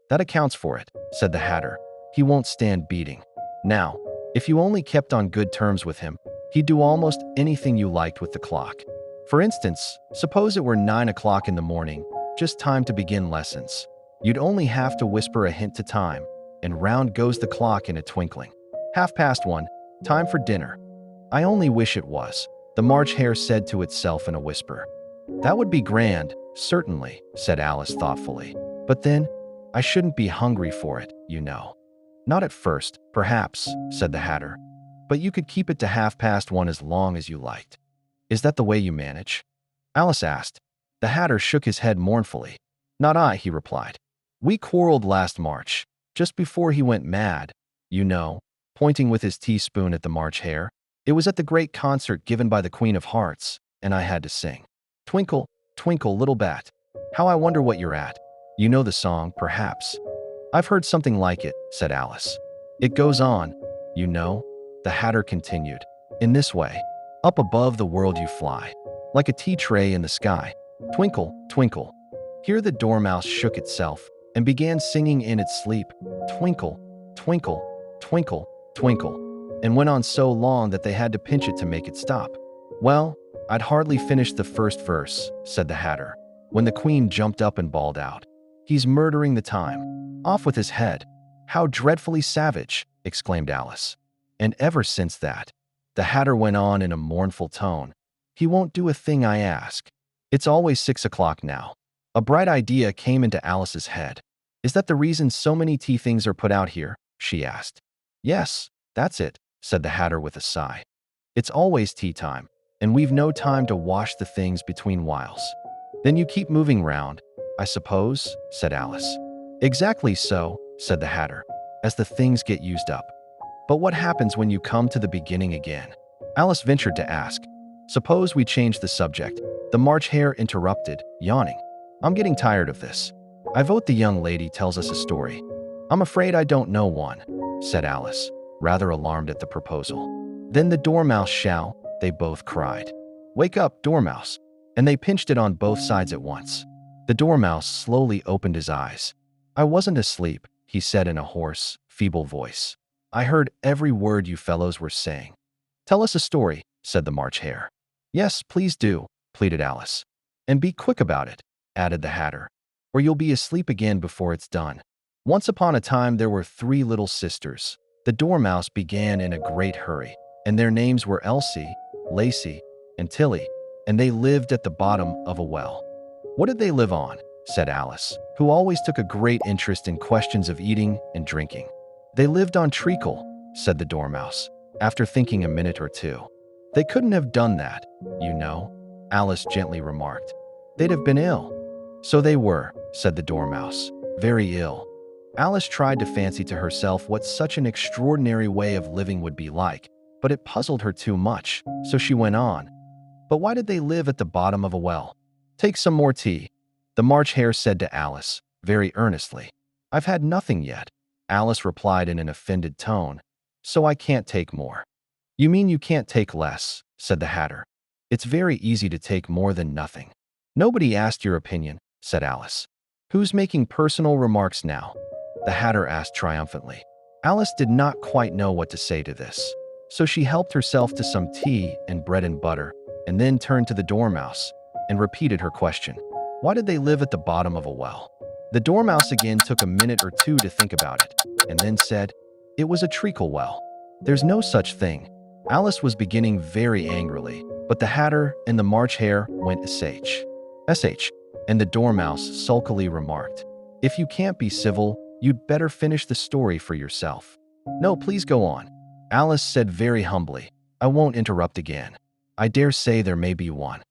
"That accounts for it," said the Hatter. "He won't stand beating. Now, if you only kept on good terms with him, he'd do almost anything you liked with the clock. For instance, suppose it were 9 o'clock in the morning, just time to begin lessons. You'd only have to whisper a hint to time, and round goes the clock in a twinkling. 1:30, time for dinner." "I only wish it was," the March Hare said to itself in a whisper. "That would be grand, certainly," said Alice thoughtfully. "But then, I shouldn't be hungry for it, you know." "Not at first, perhaps," said the Hatter. "But you could keep it to 1:30 as long as you liked." "Is that the way you manage?" Alice asked. The Hatter shook his head mournfully. "Not I," he replied. "We quarreled last March, just before he went mad, you know," pointing with his teaspoon at the March Hare. "It was at the great concert given by the Queen of Hearts, and I had to sing. 'Twinkle, twinkle, little bat, how I wonder what you're at.' You know the song, perhaps." "I've heard something like it," said Alice. "It goes on, you know," the Hatter continued, "in this way. Up above the world you fly, like a tea tray in the sky. Twinkle, twinkle." Here the Dormouse shook itself and began singing in its sleep, "Twinkle, twinkle, twinkle, twinkle," and went on so long that they had to pinch it to make it stop. "Well, I'd hardly finished the first verse," said the Hatter, when the Queen jumped up and bawled out, "He's murdering the time. Off with his head." "How dreadfully savage!" exclaimed Alice. "And ever since that," the Hatter went on in a mournful tone, "he won't do a thing I ask. It's always 6 o'clock now." A bright idea came into Alice's head. "Is that the reason so many tea things are put out here?" she asked. "Yes, that's it," said the Hatter with a sigh. "It's always tea time, and we've no time to wash the things between whiles." "Then you keep moving round, I suppose," said Alice. "Exactly so," said the Hatter, "as the things get used up." "But what happens when you come to the beginning again?" Alice ventured to ask. "Suppose we change the subject," the March Hare interrupted, yawning. "I'm getting tired of this. I vote the young lady tells us a story." "I'm afraid I don't know one," said Alice, rather alarmed at the proposal. "Then the Dormouse shall," they both cried. "Wake up, Dormouse!" And they pinched it on both sides at once. The Dormouse slowly opened his eyes. "I wasn't asleep," he said in a hoarse, feeble voice. "I heard every word you fellows were saying." "Tell us a story," said the March Hare. "Yes, please do," pleaded Alice. "And be quick about it," added the Hatter, "or you'll be asleep again before it's done." "Once upon a time there were 3 little sisters," the Dormouse began in a great hurry, "and their names were Elsie, Lacey, and Tilly, and they lived at the bottom of a well." "What did they live on?" said Alice, who always took a great interest in questions of eating and drinking. "They lived on treacle," said the Dormouse, after thinking a minute or two. "They couldn't have done that, you know," Alice gently remarked. "They'd have been ill." "So they were," said the Dormouse, "very ill." Alice tried to fancy to herself what such an extraordinary way of living would be like, but it puzzled her too much, so she went on. "But why did they live at the bottom of a well?" "Take some more tea," the March Hare said to Alice, very earnestly. "I've had nothing yet," Alice replied in an offended tone, "so I can't take more." "You mean you can't take less," said the Hatter. "It's very easy to take more than nothing." "Nobody asked your opinion," said Alice. "Who's making personal remarks now?" the Hatter asked triumphantly. Alice did not quite know what to say to this, so she helped herself to some tea and bread and butter, and then turned to the Dormouse and repeated her question. "Why did they live at the bottom of a well?" The Dormouse again took a minute or two to think about it, and then said, "It was a treacle well. There's no such thing." Alice was beginning very angrily, but the Hatter and the March Hare went sh, and the Dormouse sulkily remarked, "If you can't be civil, you'd better finish the story for yourself." "No, please go on," Alice said very humbly. "I won't interrupt again. I dare say there may be one."